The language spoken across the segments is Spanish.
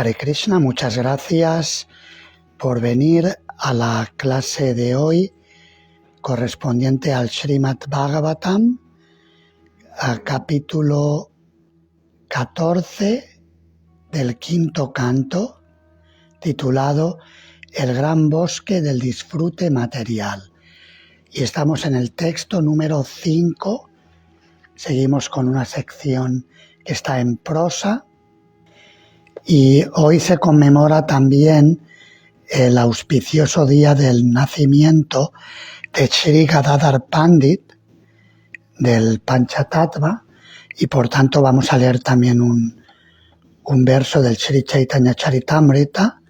Hare Krishna, muchas gracias por venir a la clase de hoy correspondiente al Srimad Bhagavatam, al capítulo 14 del quinto canto, titulado El gran bosque del disfrute material. Y estamos en el texto número 5, seguimos con una sección que está en prosa, y hoy se conmemora también el auspicioso día del nacimiento de Shri Gadadhar Pandit, del Panchatattva, y por tanto vamos a leer también un verso del Sri Chaitanya Charitamrita,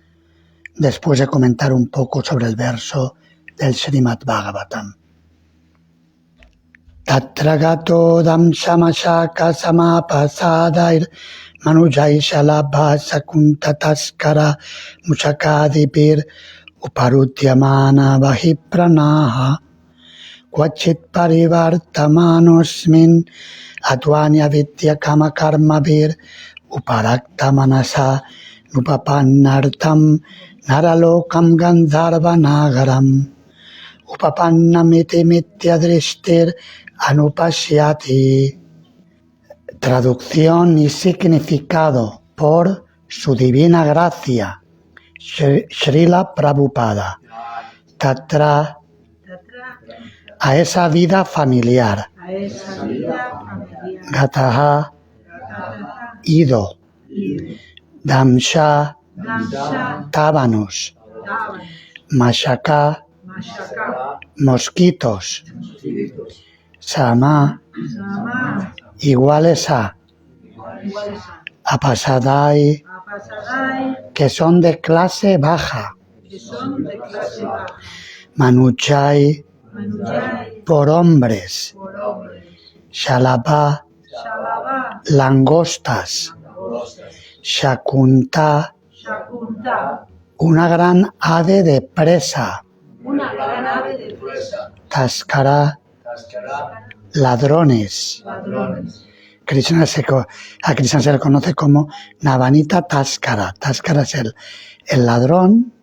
después de comentar un poco sobre el verso del Srimad Bhagavatam. Tatra gato damshamashaka samapasadair manujaishalabha sakuntataskara mushakadipir uparutyamana vahipranaha kvachit parivartamanosmin advanya vidya kama karmavir uparakta manasa nupapannartam naralokam gandharva nagaram upapannamiti mityadrishtir anupasyati. Traducción y significado por su divina gracia, Srila Prabhupada. Tatra, a esa vida familiar. Gataha, ido. Damsha, tábanos. Mashaka, mosquitos. Sama, iguales a. Apasadai, que son de clase baja. Manuchai, por hombres. Shalabha, langostas. Shakunta, una gran ave de presa. Taskara, ladrones. A Krishna se le conoce como Navanita Taskara. Taskara es el ladrón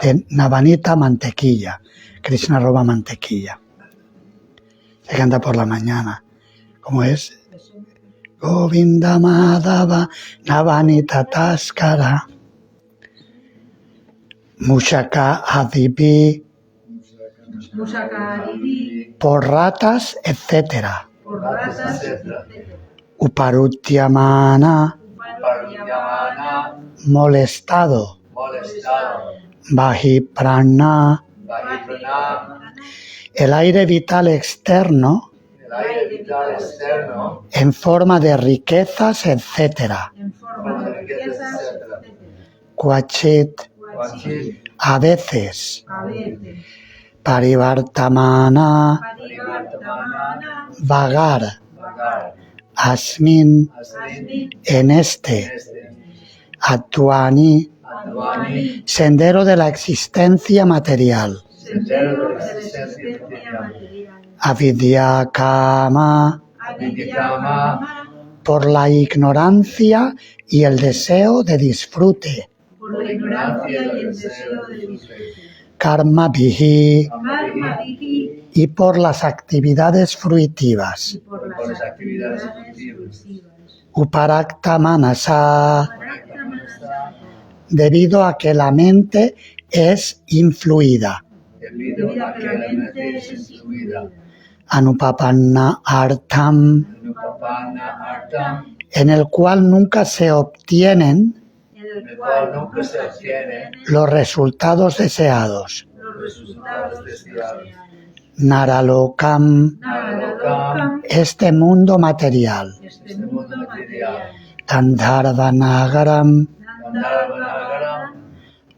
de Navanita, mantequilla. Krishna roba mantequilla. Se canta por la mañana. ¿Cómo es? Govinda Madhava Navanita Taskara. Mushaka Adipi. Por ratas, etcétera. Uparutyamana, molestado. Vahiprana, el aire vital externo, en forma de riquezas, etcétera. Kvachit, a veces. Parivartamana, vagar. Asmin, en este. Advani, sendero de la existencia material. Avidya kama, por la ignorancia y el deseo de disfrute. Karma bihi, y por las actividades fruitivas. Uparakta manasa, debido a que la mente es influida. Anupapanna artam, en el cual nunca se obtienen los resultados deseados. Naralokam, este mundo material. Gandharva Nagaram,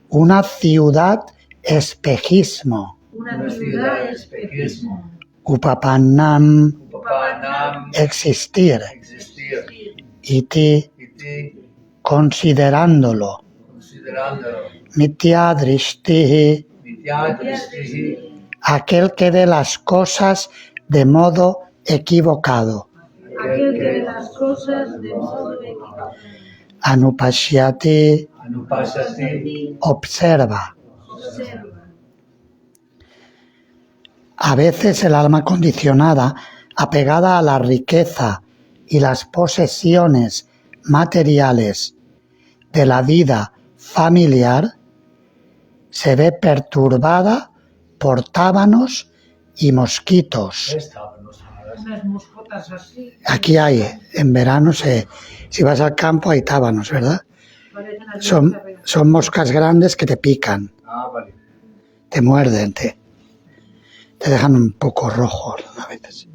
una ciudad espejismo. Upapannam, existir. Iti, considerándolo. Mityadrishti, aquel que ve las cosas de modo equivocado. Anupasyati, Observa. A veces el alma condicionada, apegada a la riqueza y las posesiones materiales de la vida familiar, se ve perturbada por tábanos y mosquitos. Unas moscotas así. Aquí hay, en verano, si vas al campo hay tábanos, ¿verdad? Son moscas grandes que te pican. Vale. Te muerden, te dejan un poco rojo a veces.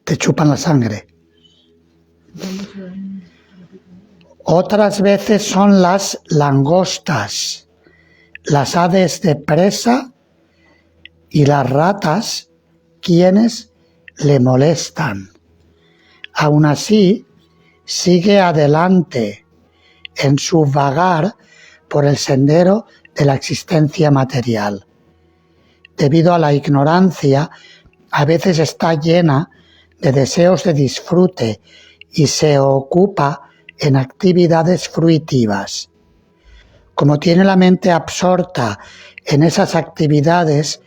Te chupan la sangre. Otras veces son las langostas, las aves de presa y las ratas quienes le molestan. Aún así, sigue adelante en su vagar por el sendero de la existencia material. Debido a la ignorancia, a veces está llena de deseos de disfrute y se ocupa en actividades fruitivas. Como tiene la mente absorta en esas actividades,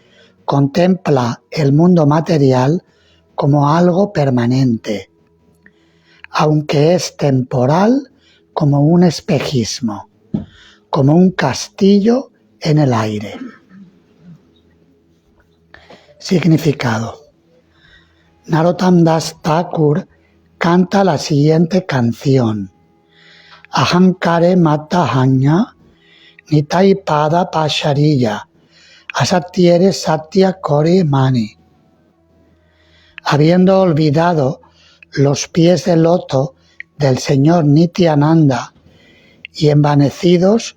contempla el mundo material como algo permanente, aunque es temporal, como un espejismo, como un castillo en el aire. Significado. Narottam Das Thakur canta la siguiente canción. Ahankare Matahanya Nitai Pada Pashariya Asatiere Satya Kore Mani. Habiendo olvidado los pies de loto del Señor Nityananda y envanecidos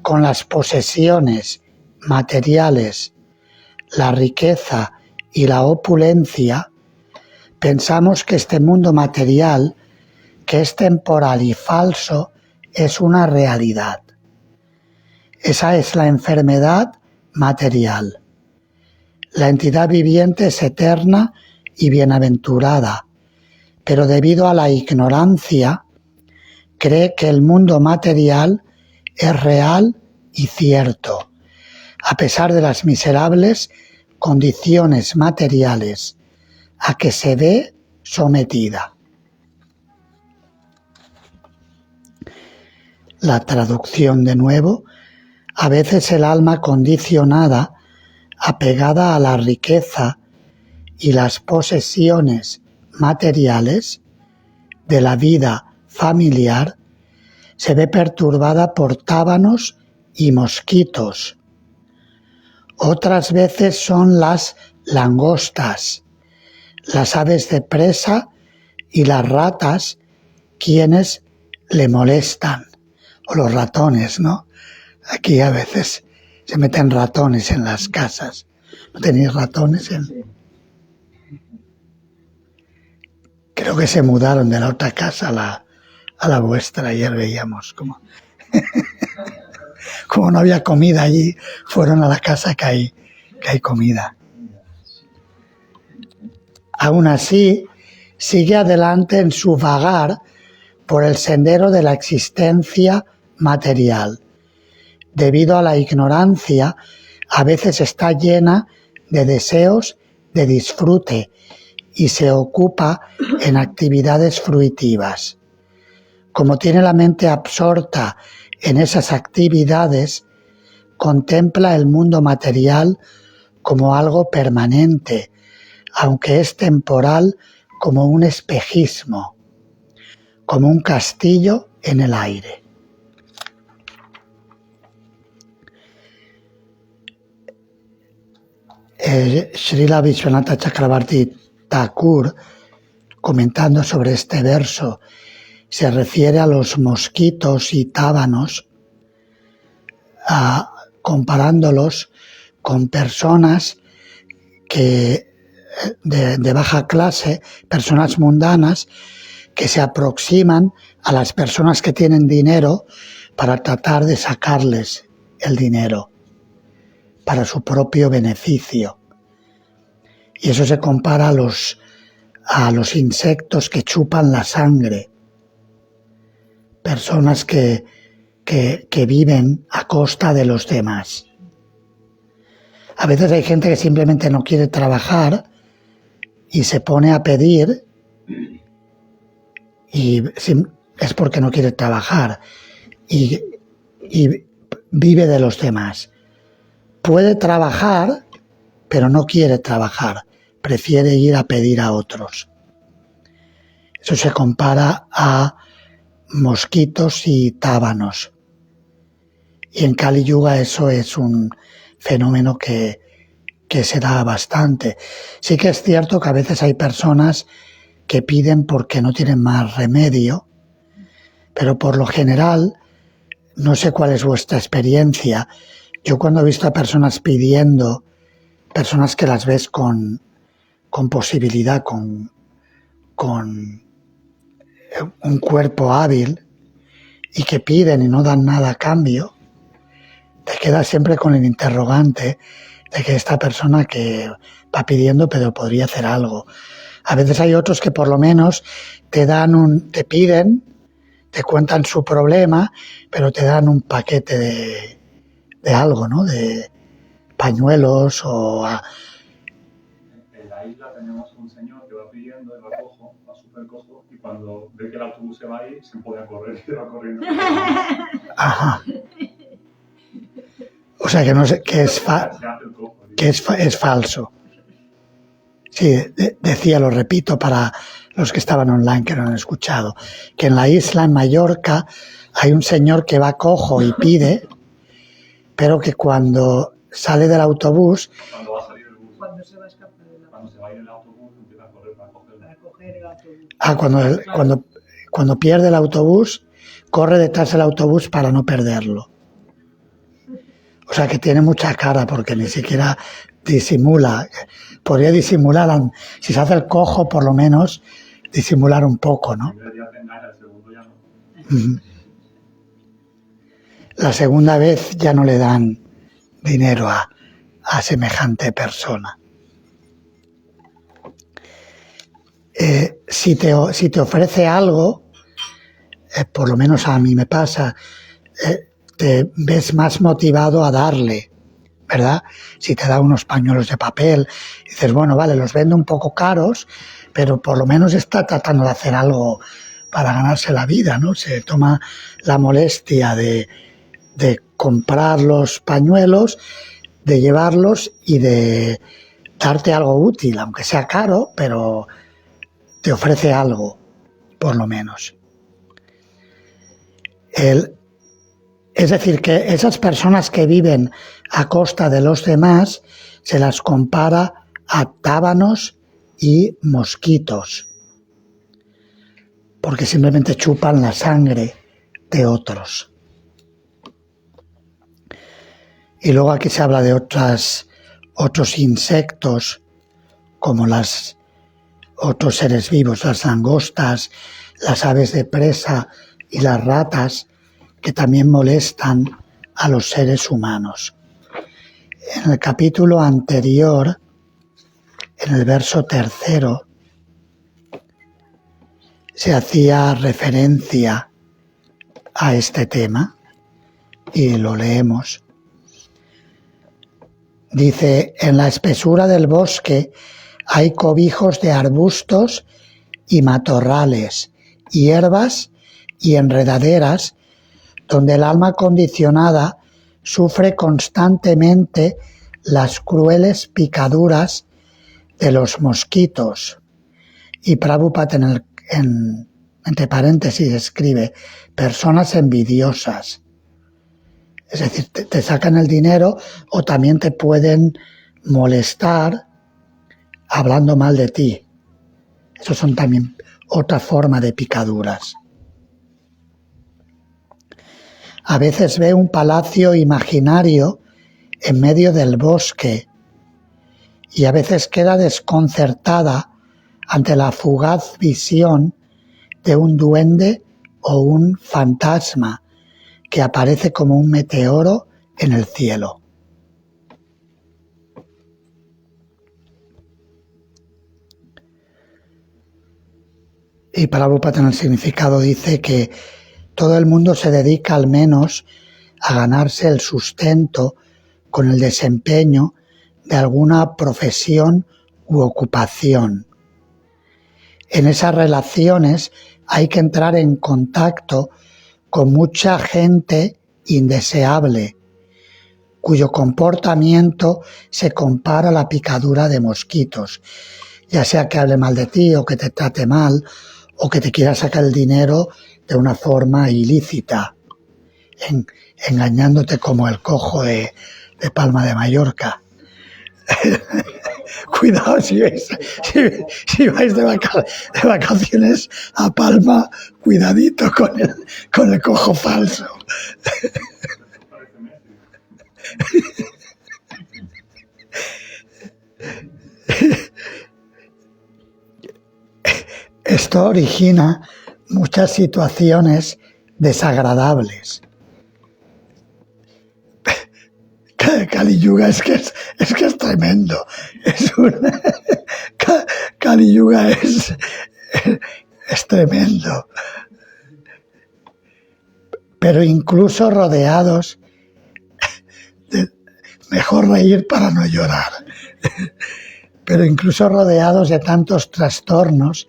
con las posesiones materiales, la riqueza y la opulencia, pensamos que este mundo material, que es temporal y falso, es una realidad. Esa es la enfermedad material. La entidad viviente es eterna y bienaventurada, pero debido a la ignorancia, cree que el mundo material es real y cierto, a pesar de las miserables condiciones materiales a que se ve sometida. La traducción de nuevo. A veces el alma condicionada, apegada a la riqueza y las posesiones materiales de la vida familiar, se ve perturbada por tábanos y mosquitos. Otras veces son las langostas, las aves de presa y las ratas quienes le molestan, o los ratones, ¿no? Aquí a veces se meten ratones en las casas. ¿No tenéis ratones? Creo que se mudaron de la otra casa a la vuestra. Ayer veíamos como no había comida allí, fueron a la casa que hay comida. Aún así, sigue adelante en su vagar por el sendero de la existencia material. Debido a la ignorancia, a veces está llena de deseos de disfrute y se ocupa en actividades fruitivas. Como tiene la mente absorta en esas actividades, contempla el mundo material como algo permanente, aunque es temporal, como un espejismo, como un castillo en el aire. Srila Vishwanatha Chakravarti Thakur, comentando sobre este verso, se refiere a los mosquitos y tábanos, comparándolos con personas que de baja clase, personas mundanas, que se aproximan a las personas que tienen dinero para tratar de sacarles el dinero para su propio beneficio. Y eso se compara a los insectos que chupan la sangre personas que viven a costa de los demás. A veces hay gente que simplemente no quiere trabajar y se pone a pedir y es porque no quiere trabajar y vive de los demás. Puede trabajar, pero no quiere trabajar, prefiere ir a pedir a otros. Eso se compara a mosquitos y tábanos. Y en Kali Yuga eso es un fenómeno que se da bastante. Sí que es cierto que a veces hay personas que piden porque no tienen más remedio, pero por lo general, no sé cuál es vuestra experiencia, yo cuando he visto a personas pidiendo, personas que las ves con posibilidad, con un cuerpo hábil y que piden y no dan nada a cambio, te quedas siempre con el interrogante de que esta persona que va pidiendo pero podría hacer algo. A veces hay otros que por lo menos te piden, te cuentan su problema, pero te dan un paquete de algo, ¿no? De pañuelos o... En la isla tenemos un señor que va pidiendo, y va cojo, va súper cojo, y cuando ve que el autobús se va ahí, se pone a correr y va corriendo. Ajá. O sea que no sé, que es falso. Sí, decía, lo repito para los que estaban online que no han escuchado, que en la isla, en Mallorca, hay un señor que va cojo y pide, pero que cuando sale del autobús... Cuando va a salir el bus. Cuando se va a escapar del autobús. Cuando se va a ir el autobús, empieza a correr para cogerlo. Para coger el autobús. Ah, cuando pierde el autobús, corre detrás del autobús para no perderlo. O sea que tiene mucha cara porque ni siquiera disimula. Podría disimular, si se hace el cojo, por lo menos disimular un poco, ¿no? La segunda vez ya no le dan dinero a semejante persona. Si te ofrece algo, por lo menos a mí me pasa, te ves más motivado a darle, ¿verdad? Si te da unos pañuelos de papel, dices, bueno, vale, los vendo un poco caros, pero por lo menos está tratando de hacer algo para ganarse la vida, ¿no? Se toma la molestia de comprar los pañuelos, de llevarlos y de darte algo útil, aunque sea caro, pero te ofrece algo, por lo menos. Es decir, que esas personas que viven a costa de los demás se las compara a tábanos y mosquitos, porque simplemente chupan la sangre de otros. Y luego aquí se habla de otros insectos, como otros seres vivos, las langostas, las aves de presa y las ratas, que también molestan a los seres humanos. En el capítulo anterior, en el verso 3, se hacía referencia a este tema y lo leemos. Dice, en la espesura del bosque hay cobijos de arbustos y matorrales, hierbas y enredaderas, donde el alma condicionada sufre constantemente las crueles picaduras de los mosquitos. Y Prabhupada entre paréntesis escribe, personas envidiosas. Es decir, te sacan el dinero o también te pueden molestar hablando mal de ti. Eso son también otra forma de picaduras. A veces ve un palacio imaginario en medio del bosque y a veces queda desconcertada ante la fugaz visión de un duende o un fantasma que aparece como un meteoro en el cielo. Y Prabhupada en el significado dice que todo el mundo se dedica al menos a ganarse el sustento con el desempeño de alguna profesión u ocupación. En esas relaciones hay que entrar en contacto con mucha gente indeseable, cuyo comportamiento se compara a la picadura de mosquitos, ya sea que hable mal de ti o que te trate mal o que te quiera sacar el dinero de una forma ilícita, engañándote como el cojo de Palma de Mallorca. Cuidado si vais de vacaciones a Palma, cuidadito con el cojo falso. Esto origina muchas situaciones desagradables. Kali Yuga es que es tremendo. Kali Yuga es tremendo. Pero incluso rodeados, mejor reír para no llorar, pero incluso rodeados de tantos trastornos,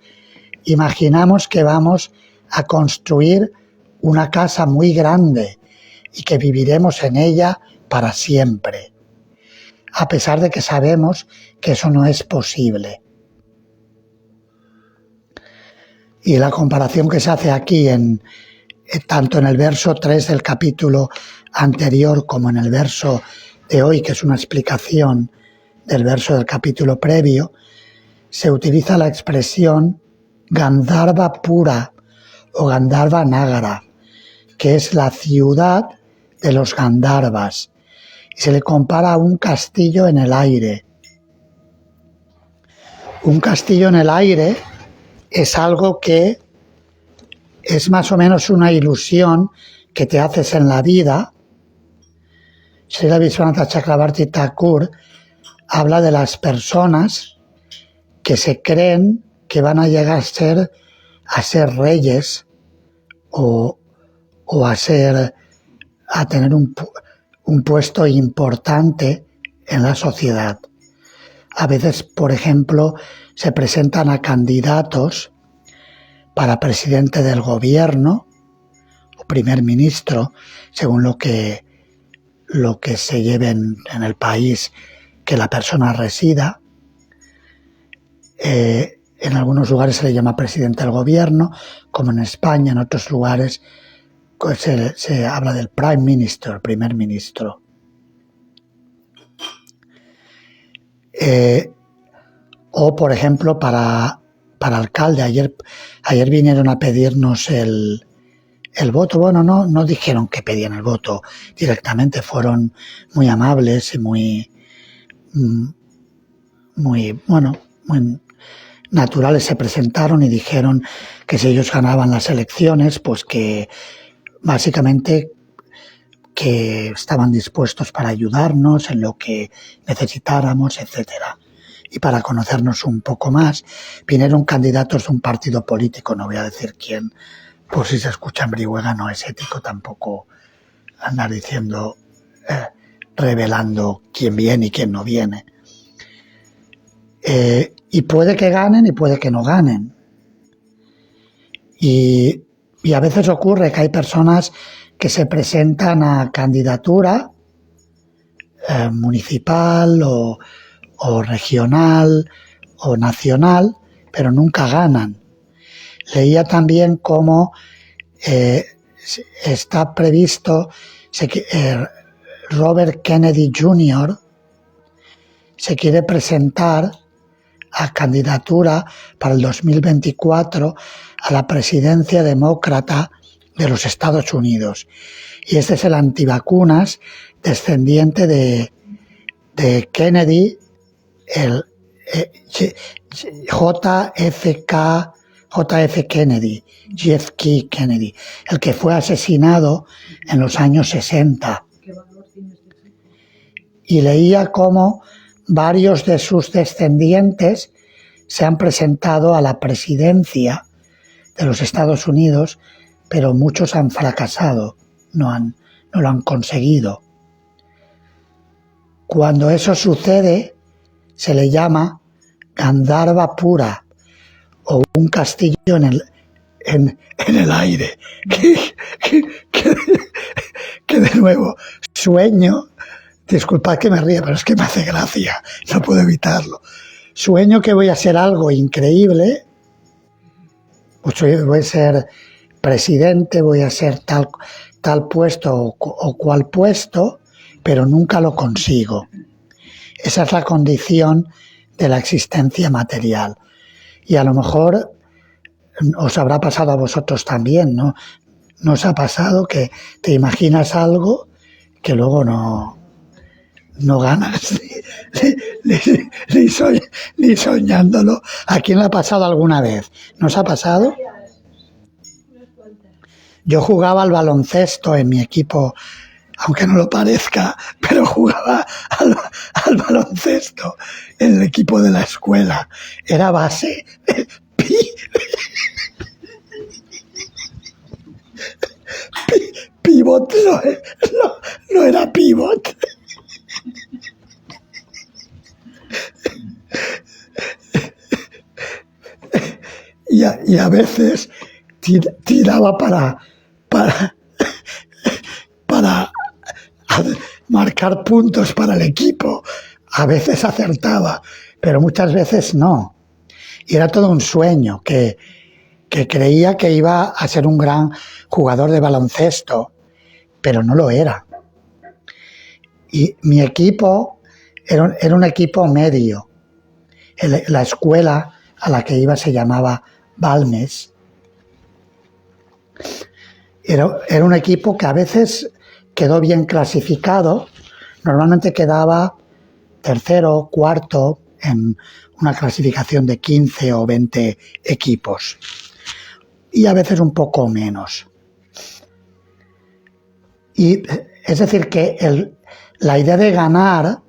imaginamos que vamos a construir una casa muy grande y que viviremos en ella para siempre, a pesar de que sabemos que eso no es posible. Y la comparación que se hace aquí, tanto en el verso 3 del capítulo anterior como en el verso de hoy, que es una explicación del verso del capítulo previo, se utiliza la expresión Gandharva Pura o Gandharva Nagara, que es la ciudad de los Gandharvas, y se le compara a un castillo en el aire. Un castillo en el aire es algo que es más o menos una ilusión que te haces en la vida. Srila Vishwanath Chakravarti Thakur habla de las personas que se creen que van a llegar a ser reyes o a tener un puesto importante en la sociedad. A veces, por ejemplo, se presentan a candidatos para presidente del gobierno o primer ministro, según lo que se lleve en el país que la persona resida. En algunos lugares se le llama presidente del gobierno, como en España. En otros lugares pues, se habla del prime minister, primer ministro. O, por ejemplo, para alcalde. Ayer vinieron a pedirnos el voto. Bueno, no dijeron que pedían el voto directamente, fueron muy amables y muy naturales. Se presentaron y dijeron que si ellos ganaban las elecciones, pues que básicamente que estaban dispuestos para ayudarnos en lo que necesitáramos, etcétera. Y para conocernos un poco más, vinieron candidatos de un partido político, no voy a decir quién, por si se escucha en Brihuega, no es ético tampoco andar diciendo, revelando quién viene y quién no viene. Y puede que ganen y puede que no ganen. Y a veces ocurre que hay personas que se presentan a candidatura municipal o regional o nacional, pero nunca ganan. Leía también cómo está previsto Robert Kennedy Jr. se quiere presentar a candidatura para el 2024 a la presidencia demócrata de los Estados Unidos. Y este es el antivacunas descendiente de Kennedy, el JF Kennedy, JFK Kennedy, el que fue asesinado en los años 60. ¿Qué valor tiene este chico? Y leía cómo varios de sus descendientes se han presentado a la presidencia de los Estados Unidos pero muchos han fracasado, no lo han conseguido. Cuando eso sucede, se le llama Gandharva pura, o un castillo en el aire, que de nuevo sueño, disculpad que me ría, pero es que me hace gracia, no puedo evitarlo. Sueño que voy a ser algo increíble, pues voy a ser presidente, voy a ser tal puesto o cual puesto, pero nunca lo consigo. Esa es la condición de la existencia material. Y a lo mejor os habrá pasado a vosotros también, ¿no? ¿No os ha pasado que te imaginas algo que luego no ganas ni soñándolo? ¿A quién le ha pasado alguna vez? ¿No os ha pasado? Yo jugaba al baloncesto en mi equipo, aunque no lo parezca, pero jugaba al baloncesto en el equipo de la escuela. Era base. Pivot no era pivot. Y a veces tiraba para marcar puntos para el equipo. A veces acertaba, pero muchas veces no. Y era todo un sueño, que creía que iba a ser un gran jugador de baloncesto, pero no lo era. Y mi equipo era un equipo medio. La escuela a la que iba se llamaba Balmes. Era un equipo que a veces quedó bien clasificado, normalmente quedaba tercero, cuarto en una clasificación de 15 o 20 equipos, y a veces un poco menos. Y es decir, que la idea de ganar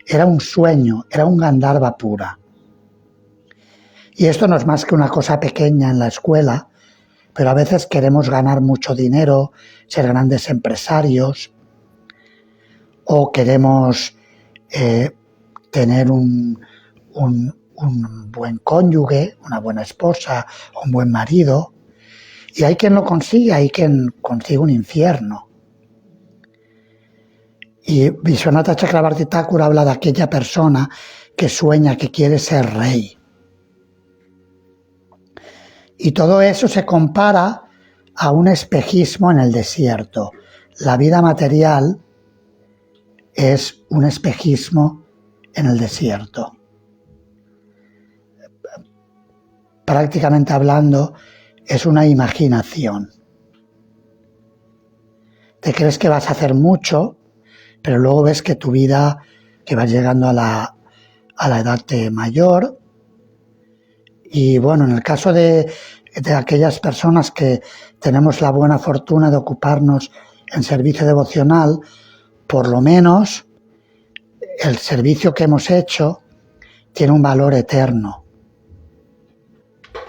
era un sueño, era un Gandharva pura. Y esto no es más que una cosa pequeña en la escuela, pero a veces queremos ganar mucho dinero, ser grandes empresarios, o queremos tener un buen cónyuge, una buena esposa, un buen marido. Y hay quien lo consigue, hay quien consigue un infierno. Y Vishwanatha Chakrabarti Thakur habla de aquella persona que sueña que quiere ser rey. Y todo eso se compara a un espejismo en el desierto. La vida material es un espejismo en el desierto. Prácticamente hablando, es una imaginación. Te crees que vas a hacer mucho, pero luego ves que tu vida, que vas llegando a la edad mayor. Y bueno, en el caso de aquellas personas que tenemos la buena fortuna de ocuparnos en servicio devocional, por lo menos el servicio que hemos hecho tiene un valor eterno.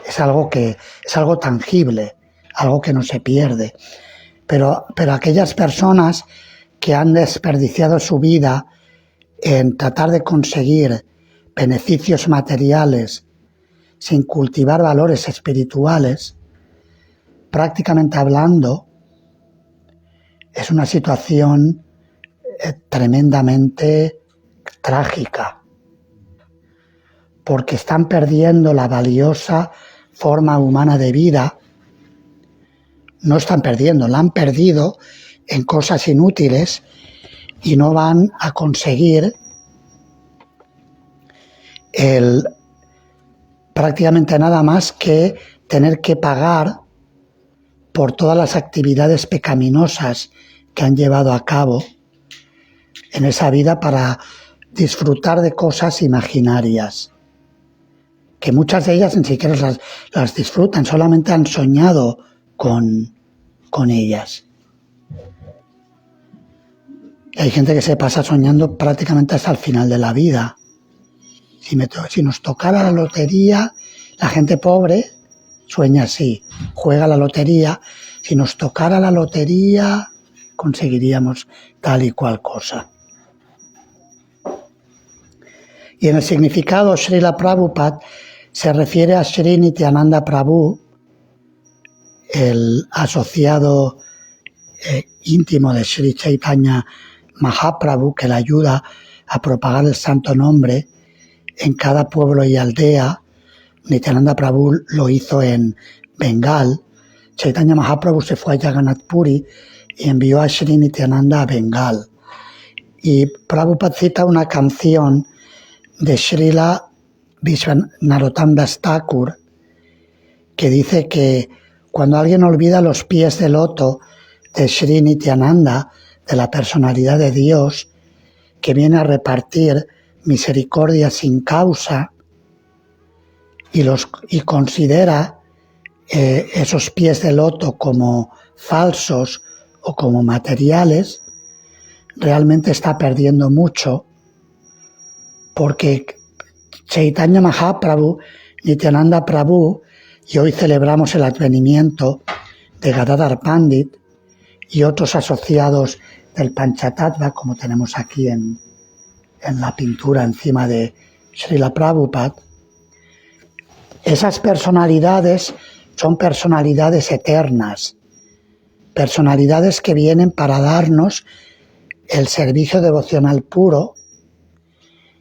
Es algo tangible, algo que no se pierde. Pero aquellas personas que han desperdiciado su vida en tratar de conseguir beneficios materiales sin cultivar valores espirituales, prácticamente hablando, es una situación tremendamente trágica, porque están perdiendo la valiosa forma humana de vida. No están perdiendo, la han perdido en cosas inútiles y no van a conseguir prácticamente nada más que tener que pagar por todas las actividades pecaminosas que han llevado a cabo en esa vida para disfrutar de cosas imaginarias, que muchas de ellas ni siquiera las disfrutan, solamente han soñado con ellas. Y hay gente que se pasa soñando prácticamente hasta el final de la vida. Si nos tocara la lotería, la gente pobre sueña así, juega la lotería, si nos tocara la lotería, conseguiríamos tal y cual cosa. Y en el significado, Srila Prabhupada se refiere a Sri Nityananda Prabhu, el asociado íntimo de Sri Chaitanya Mahaprabhu, que le ayuda a propagar el santo nombre en cada pueblo y aldea. Nityananda Prabhu lo hizo en Bengal. Chaitanya Mahaprabhu se fue a Jagannath Puri y envió a Sri Nityananda a Bengal. Y Prabhupada cita una canción de Srila Vishwanarottam Das Thakur que dice que cuando alguien olvida los pies de loto de Sri Nityananda, de la personalidad de Dios, que viene a repartir misericordia sin causa, y considera esos pies de loto como falsos o como materiales, realmente está perdiendo mucho, porque Chaitanya Mahaprabhu, Nityananda Prabhu, y hoy celebramos el advenimiento de Gadadhar Pandit y otros asociados del Panchatattva, como tenemos aquí en la pintura encima de Srila Prabhupada. Esas personalidades son personalidades eternas, personalidades que vienen para darnos el servicio devocional puro,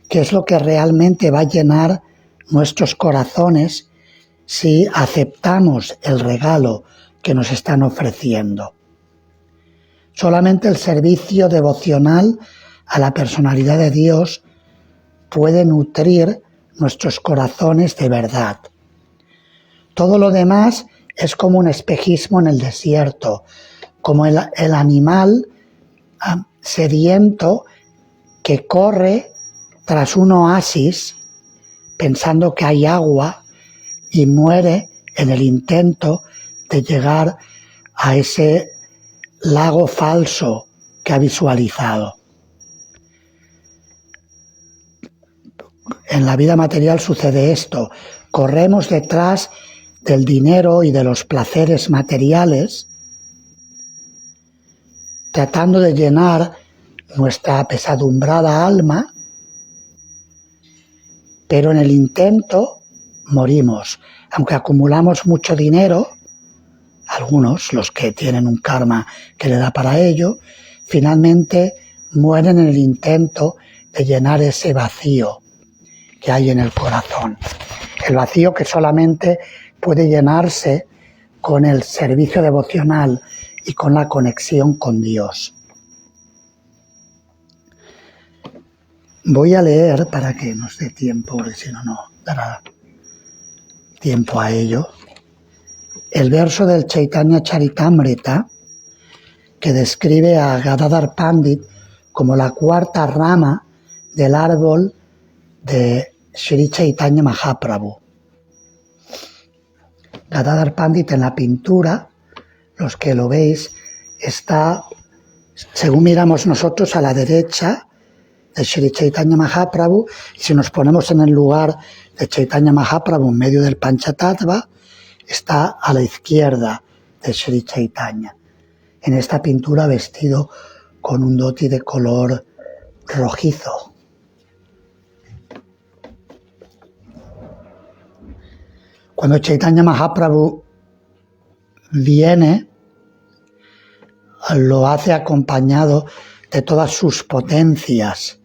que es lo que realmente va a llenar nuestros corazones si aceptamos el regalo que nos están ofreciendo. Solamente el servicio devocional a la personalidad de Dios puede nutrir nuestros corazones de verdad. Todo lo demás es como un espejismo en el desierto, como el animal sediento que corre tras un oasis pensando que hay agua y muere en el intento de llegar a ese lago falso que ha visualizado. En la vida material sucede esto. Corremos detrás del dinero y de los placeres materiales, tratando de llenar nuestra apesadumbrada alma, pero en el intento morimos. Aunque acumulamos mucho dinero, algunos, los que tienen un karma que le da para ello, finalmente mueren en el intento de llenar ese vacío que hay en el corazón. El vacío que solamente puede llenarse con el servicio devocional y con la conexión con Dios. Voy a leer para que nos dé tiempo, porque si no, no dará tiempo a ello. El verso del Chaitanya Charitamrita, que describe a Gadadhar Pandit como la cuarta rama del árbol de Sri Chaitanya Mahaprabhu. Gadadhar Pandit en la pintura, los que lo veis, está, según miramos nosotros, a la derecha de Sri Chaitanya Mahaprabhu, y si nos ponemos en el lugar de Chaitanya Mahaprabhu en medio del Panchatattva, está a la izquierda de Sri Chaitanya. En esta pintura vestido con un dhoti de color rojizo. Cuando Chaitanya Mahaprabhu viene, lo hace acompañado de todas sus potencias.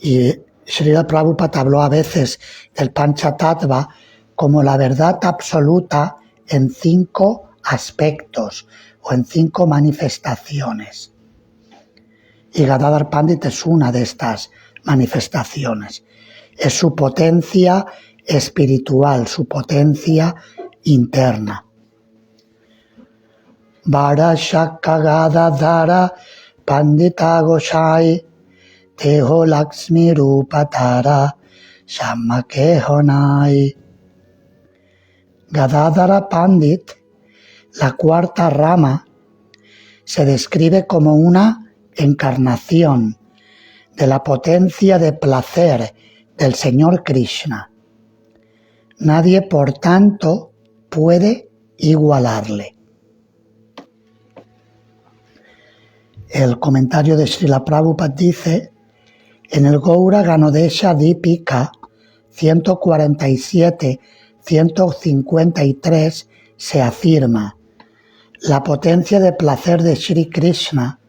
Y Srila Prabhupada habló a veces del Panchatattva como la verdad absoluta en 5 aspectos o en 5 manifestaciones. Y Gadadhar Pandit es una de estas manifestaciones. Es su potencia espiritual, su potencia interna. Vara Shakka Gadadhara Pandita Goshai Teho Lakshmi Rupatara Shammakehonai. Gadadhara Pandit, la cuarta rama, se describe como una encarnación de la potencia de placer del Señor Krishna. Nadie, por tanto, puede igualarle. El comentario de Srila Prabhupada dice: en el Gaura Ganodesha Dipika 147-153 se afirma: la potencia de placer de Sri Krishna,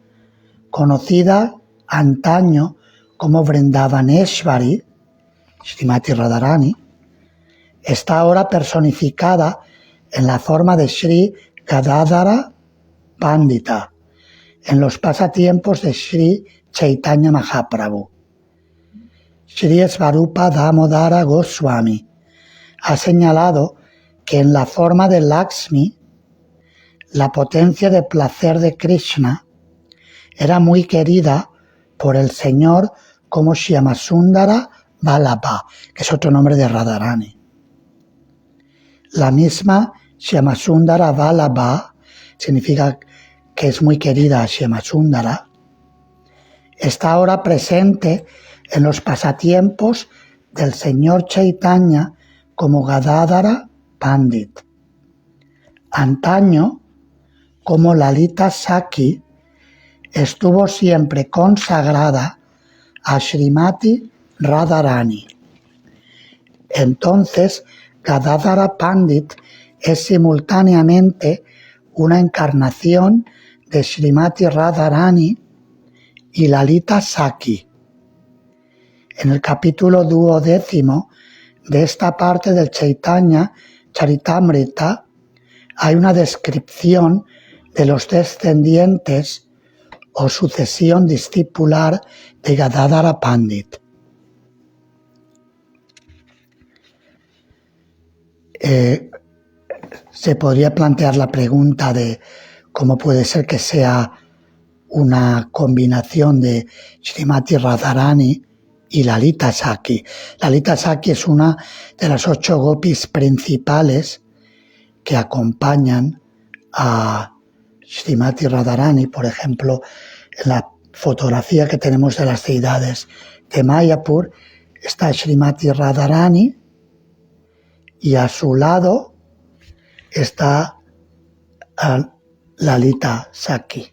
conocida antaño como Vrindavaneshvari, Srimati Radharani, está ahora personificada en la forma de Sri Gadadhara Pandita, en los pasatiempos de Sri Chaitanya Mahaprabhu. Sri Svarupa Damodara Goswami ha señalado que en la forma de Lakshmi, la potencia de placer de Krishna era muy querida por el Señor como Shyamasundara Vallabha, que es otro nombre de Radharani. La misma Shyamasundara Vallabha significa que es muy querida a Shyamasundara. Está ahora presente en los pasatiempos del Señor Chaitanya como Gadadhara Pandit. Antaño, como Lalita Sakhi, estuvo siempre consagrada a Srimati Radharani. Entonces, Gadadhara Pandit es simultáneamente una encarnación de Srimati Radharani y Lalita Sakhi. En el capítulo 12 de esta parte del Chaitanya Charitamrita hay una descripción de los descendientes o sucesión discipular de Gadadhara Pandit. Se podría plantear la pregunta de cómo puede ser que sea una combinación de Srimati Radharani y Lalita Sakhi. Lalita Sakhi es una de las 8 gopis principales que acompañan a Srimati Radharani. Por ejemplo, en la fotografía que tenemos de las deidades de Mayapur está Srimati Radharani y a su lado está Lalita Sakhi.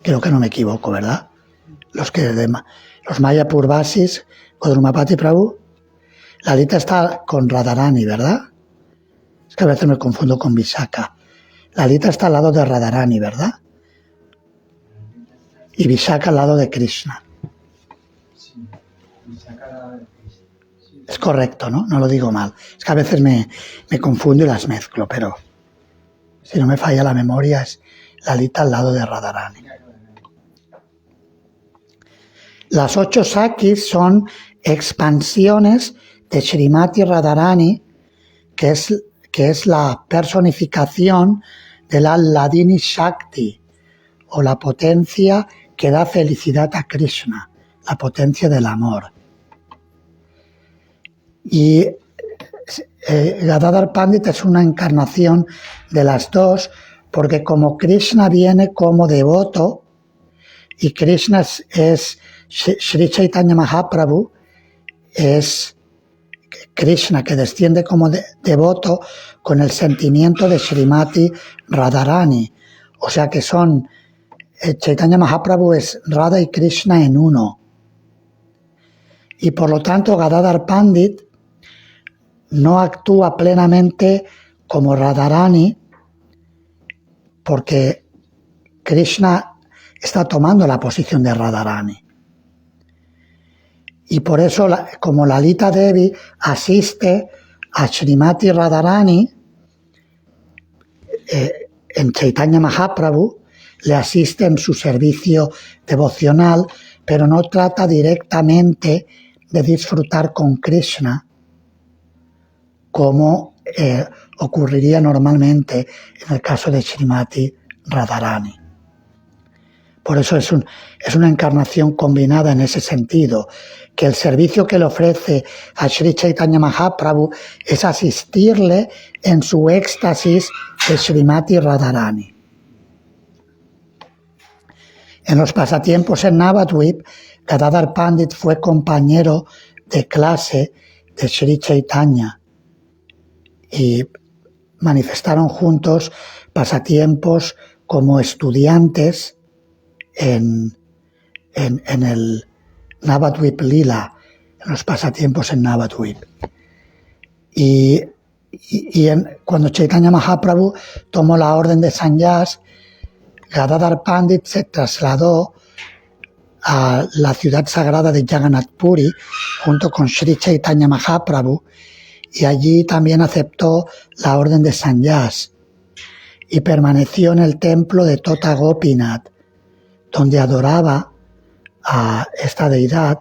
Creo que no me equivoco, ¿verdad? Los Mayapurvasis, Godrumapati Prabhu, Lalita está con Radharani, ¿verdad? Es que a veces me confundo con Vishaka. Lalita está al lado de Radharani, ¿verdad? Y Vishaka al lado de Krishna. Sí, Vishaka al lado de Krishna. Sí. Es correcto, ¿no? No lo digo mal. Es que a veces me confundo y las mezclo, pero si no me falla la memoria es Lalita al lado de Radharani. Las 8 Sakhis son expansiones de Srimati Radharani, que es la personificación de la Hladini Shakti, o la potencia que da felicidad a Krishna, la potencia del amor. Y Gadadhar Pandit es una encarnación de las dos, porque como Krishna viene como devoto, y Krishna es Sri Chaitanya Mahaprabhu, es Krishna que desciende como devoto con el sentimiento de Srimati Radharani. O sea que son Chaitanya Mahaprabhu es Radha y Krishna en uno. Y por lo tanto Gadadhar Pandit no actúa plenamente como Radharani porque Krishna está tomando la posición de Radharani. Y por eso, como Lalita Devi asiste a Srimati Radharani, en Chaitanya Mahaprabhu le asiste en su servicio devocional, pero no trata directamente de disfrutar con Krishna como ocurriría normalmente en el caso de Srimati Radharani. Por eso es una encarnación combinada en ese sentido, que el servicio que le ofrece a Sri Chaitanya Mahaprabhu es asistirle en su éxtasis de Srimati Radharani. En los pasatiempos en Navadvip, Gadadhar Pandit fue compañero de clase de Sri Chaitanya y manifestaron juntos pasatiempos como estudiantes en el Navadvip Lila, en los pasatiempos en Navadvip. Cuando Chaitanya Mahaprabhu tomó la orden de sannyas, Gadadhar Pandit se trasladó a la ciudad sagrada de Jagannath Puri junto con Sri Chaitanya Mahaprabhu, y allí también aceptó la orden de sannyas y permaneció en el templo de Tota Gopinath, donde adoraba a esta deidad.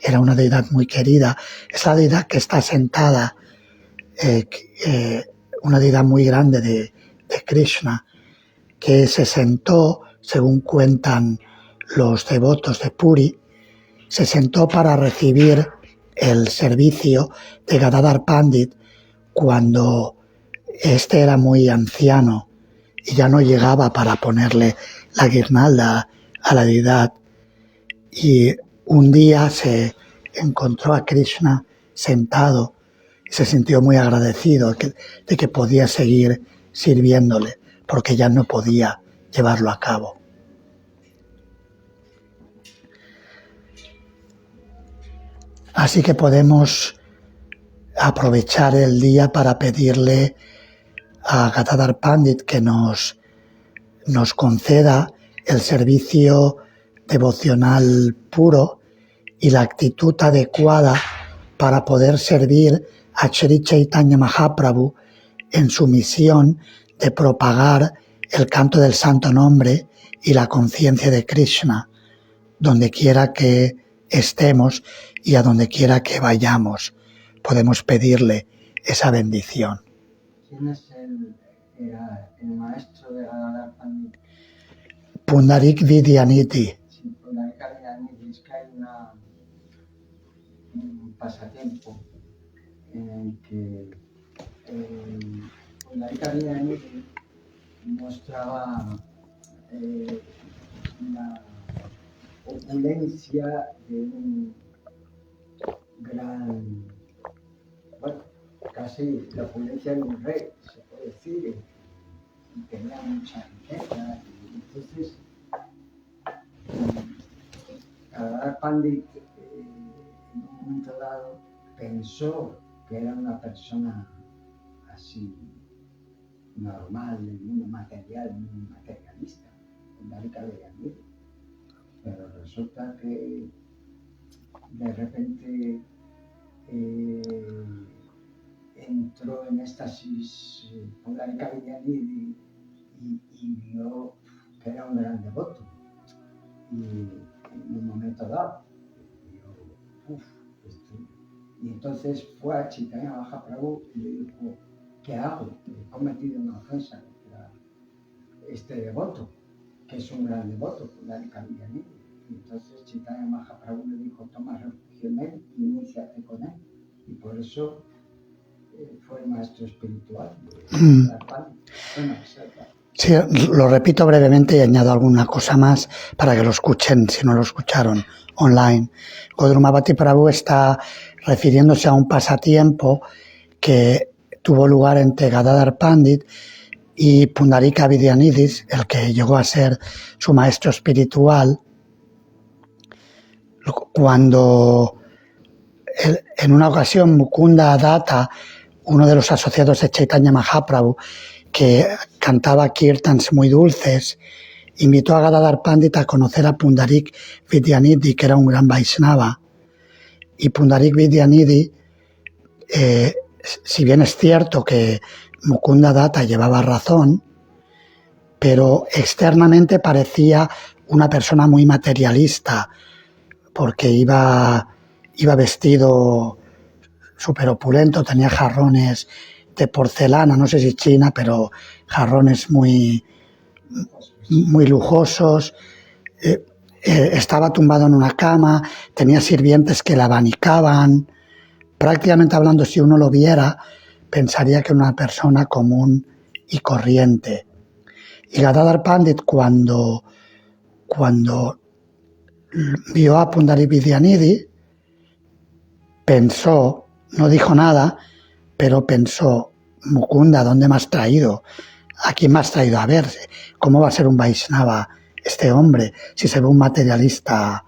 Era una deidad muy querida, es la deidad que está sentada, una deidad muy grande de Krishna, que se sentó, según cuentan los devotos de Puri, se sentó para recibir el servicio de Gadadhar Pandit cuando este era muy anciano y ya no llegaba para ponerle la guirnalda a la deidad. Y un día se encontró a Krishna sentado y se sintió muy agradecido de que podía seguir sirviéndole, porque ya no podía llevarlo a cabo. Así que podemos aprovechar el día para pedirle a Gadadhar Pandit que nos conceda el servicio devocional puro y la actitud adecuada para poder servir a Sri Chaitanya Mahaprabhu en su misión de propagar el canto del santo nombre y la conciencia de Krishna, donde quiera que estemos y a donde quiera que vayamos. Podemos pedirle esa bendición. ¿Quién era el maestro de Gadadhar Pandit? Pundarik Vidyanidhi. Sí, Pundarik Vidyanidhi. Es que hay un pasatiempo en el que Pundarik Vidyanidhi mostraba la opulencia de un gran, bueno, casi la opulencia de un rey, se puede decir, y tenía mucha riqueza. Entonces, Gadadhar Pandit en un momento dado pensó que era una persona así normal, del mundo material, muy materialista, Pundarik Vidyanidhi. Pero resulta que de repente entró en éxtasis Pundarik Vidyanidhi y vio que era un gran devoto. Y en un momento dado, y entonces fue a Chaitanya Mahaprabhu y le dijo: ¿qué hago? He cometido una ofensa contra este devoto, que es un gran devoto, Pundarik Vidyanidhi. Y entonces Chaitanya Mahaprabhu le dijo: toma refugio en él, iníciate con él. Y por eso fue el maestro espiritual de la Pali. Bueno, sí, lo repito brevemente y añado alguna cosa más para que lo escuchen, si no lo escucharon online. Godrumabati Prabhu está refiriéndose a un pasatiempo que tuvo lugar entre Gadadhar Pandit y Pundarika Vidyanidhi, el que llegó a ser su maestro espiritual, cuando en una ocasión Mukunda Datta, uno de los asociados de Chaitanya Mahaprabhu, que cantaba kirtans muy dulces, invitó a Gadadhar Pandit a conocer a Pundarik Vidyanidhi, que era un gran Vaishnava. Y Pundarik Vidyanidhi, si bien es cierto que Mukunda Datta llevaba razón, pero externamente parecía una persona muy materialista, porque iba vestido súper opulento, tenía jarrones de porcelana, no sé si china, pero jarrones muy lujosos. Estaba tumbado en una cama, tenía sirvientes que la abanicaban. Prácticamente hablando, si uno lo viera, pensaría que era una persona común y corriente. Y Gadadhar Pandit, cuando vio a Pundarik Vidyanidhi, pensó, no dijo nada, pero pensó: Mukunda, ¿dónde me has traído? ¿a quién me has traído a ver? ¿Cómo va a ser un Vaishnava este hombre si se ve un materialista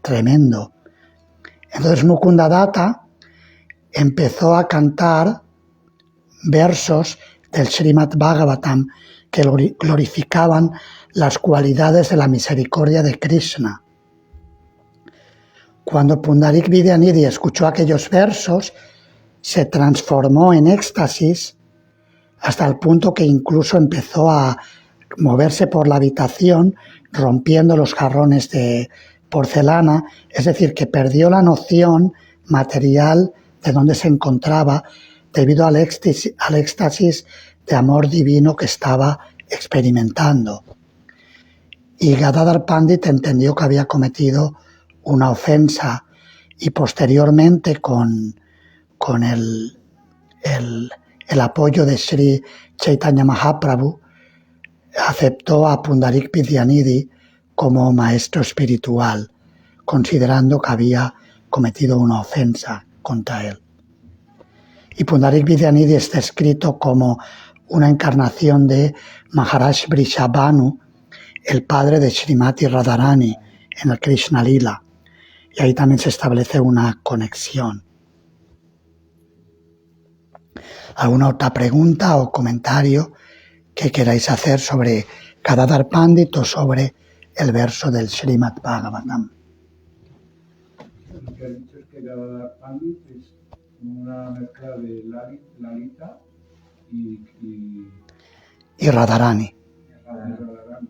tremendo? Entonces Mukunda Datta empezó a cantar versos del Srimad Bhagavatam que glorificaban las cualidades de la misericordia de Krishna. Cuando Pundarik Vidyanidhi escuchó aquellos versos, se transformó en éxtasis hasta el punto que incluso empezó a moverse por la habitación rompiendo los jarrones de porcelana, es decir, que perdió la noción material de dónde se encontraba debido al éxtasis de amor divino que estaba experimentando. Y Gadadhar Pandit entendió que había cometido una ofensa y posteriormente con el apoyo de Sri Chaitanya Mahaprabhu aceptó a Pundarik Vidyanidhi como maestro espiritual, considerando que había cometido una ofensa contra él. Y Pundarik Vidyanidhi está escrito como una encarnación de Maharaj Vrishabhanu, el padre de Srimati Radharani en el Krishna Lila. Y ahí también se establece una conexión. ¿Alguna otra pregunta o comentario que queráis hacer sobre Gadadhar Pandit o sobre el verso del Srimad Bhagavatam? Lo que ha dicho es que Gadadhar Pandit es una mezcla de Lalita y Radharani. Radharani.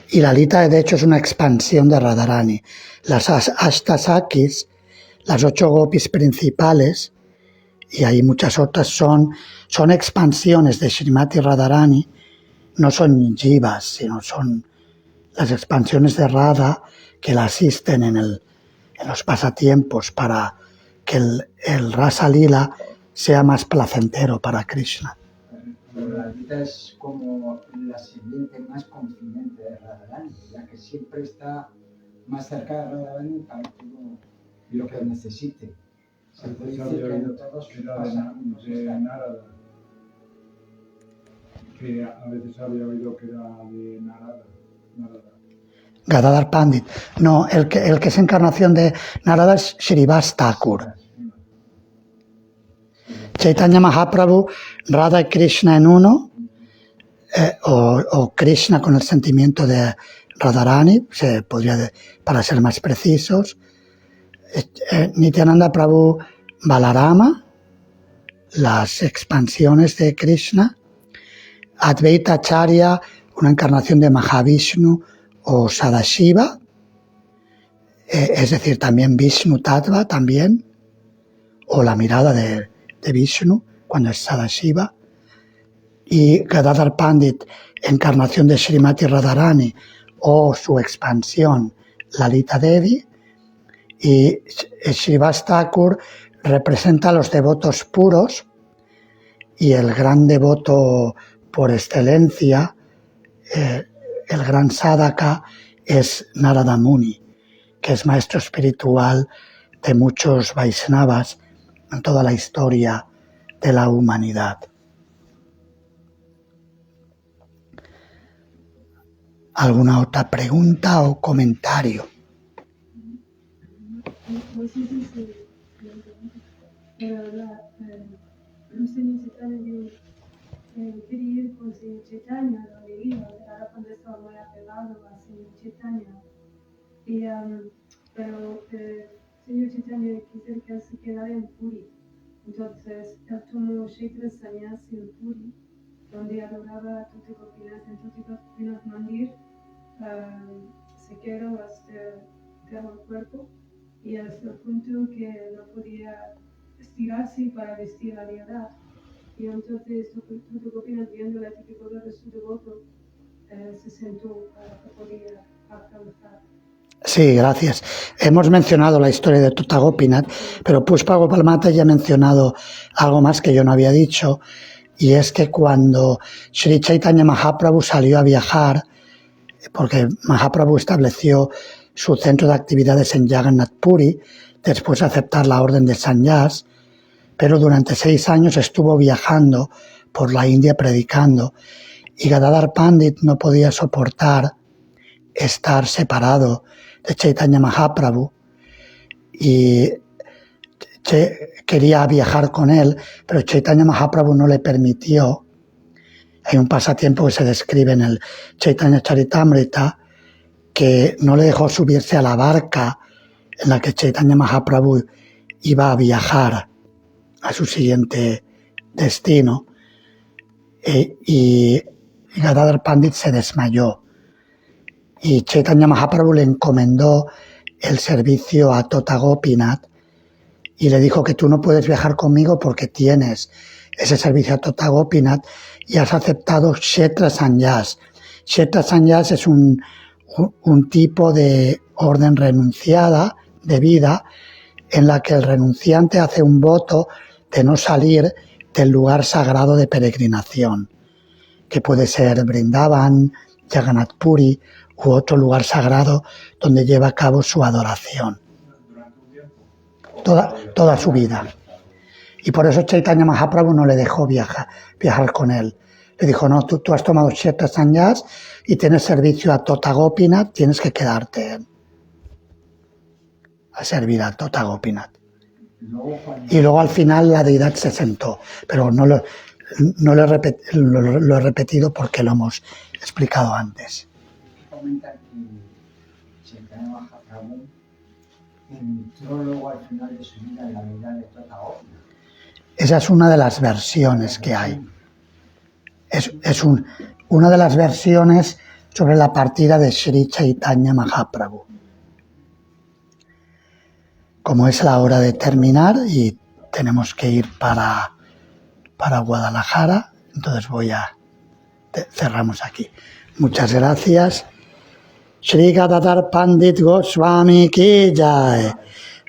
Y Lalita, de hecho, es una expansión de Radharani. Las Ashtasakis, las 8 gopis principales, y hay muchas otras, son expansiones de Srimati Radharani, no son jivas, sino son las expansiones de Radha que la asisten en los pasatiempos para que el Rasa Lila sea más placentero para Krishna. La vida es como la sirviente más confidente de Radharani, la que siempre está más cerca de Radharani para todo lo que necesite. Se puede Antes decir había que oído todos que era pasan de Narada, que a veces había oído que era de Narada. Gadadhar Pandit. No, el que es encarnación de Narada es Shrivas Thakur. Chaitanya Mahaprabhu, Radha y Krishna en uno, o Krishna con el sentimiento de Radharani, se podría, para ser más precisos. Nityananda Prabhu Balarama, las expansiones de Krishna. Advaita Acharya, una encarnación de Mahavishnu o Sadashiva, es decir, también Vishnu Tattva, también, o la mirada de Vishnu, cuando es Sadashiva. Y Gadadhar Pandit, encarnación de Srimati Radharani, o su expansión, Lalita Devi. Y Shrivas Thakur representa a los devotos puros, y el gran devoto por excelencia, el gran sadhaka, es Narada Muni, que es maestro espiritual de muchos Vaishnavas en toda la historia de la humanidad. ¿Alguna otra pregunta o comentario? No sé si pero el Señor Chaitanya quería ir con Señor Chaitanya, lo leía, ahora cuando estaba muy apegado a Señor Chaitanya. Pero Señor Chaitanya quiso que él se quedara en Puri. Entonces él tomó Kshetra Sannyasi en Puri, donde adoraba a Tuti Gopinath en Tuti Gopinath Mandir. Se quedó hasta el cuerpo y hasta el punto que no podía estirarse para vestir a Radha. Y entonces Tuti Gopinath, viendo la dificultad de su devoto, se sentó para que podía alcanzar. Sí, gracias. Hemos mencionado la historia de Tuta Gopinath, pero Pushpa Gopal Mata ya ha mencionado algo más que yo no había dicho, y es que cuando Sri Chaitanya Mahaprabhu salió a viajar, porque Mahaprabhu estableció su centro de actividades en Jagannath Puri, después de aceptar la orden de Sannyas, pero durante 6 años estuvo viajando por la India predicando, y Gadadhar Pandit no podía soportar estar separado de Chaitanya Mahaprabhu y quería viajar con él, pero Chaitanya Mahaprabhu no le permitió. Hay un pasatiempo que se describe en el Chaitanya Charitamrita, que no le dejó subirse a la barca en la que Chaitanya Mahaprabhu iba a viajar a su siguiente destino, y Gadadhar Pandit se desmayó, y Chaitanya Mahaprabhu le encomendó el servicio a Tota Gopinath y le dijo que tú no puedes viajar conmigo porque tienes ese servicio a Tota Gopinath y has aceptado Kshetra Sannyas. Kshetra Sannyas es un tipo de orden renunciada de vida en la que el renunciante hace un voto de no salir del lugar sagrado de peregrinación, que puede ser Vrindavan, Jagannath Puri u otro lugar sagrado donde lleva a cabo su adoración. ¿Durante un tiempo? Toda su vida. Y por eso Chaitanya Mahaprabhu no le dejó viajar con él. Le dijo, no, tú has tomado Kshetra Sannyas y tienes servicio a Tota Gopinath, tienes que quedarte a servir a Tota Gopinath. Y luego al final la deidad se sentó, pero no lo he repetido porque lo hemos explicado antes. Comenta que Chaitanya Mahaprabhu entró luego al final de su vida en la deidad de Tota Gopinath. Esa es una de las versiones que hay. Es una de las versiones sobre la partida de Sri Chaitanya Mahaprabhu. Como es la hora de terminar y tenemos que ir para Guadalajara, entonces cerramos aquí. Muchas gracias. Shri Gadadhar Pandit Goswami ki jai.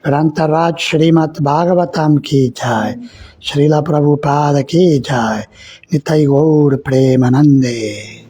Grantaraj Srimad Bhagavatam ki jai. Srila Prabhupada ki jai. Nitai Gaur Premanande.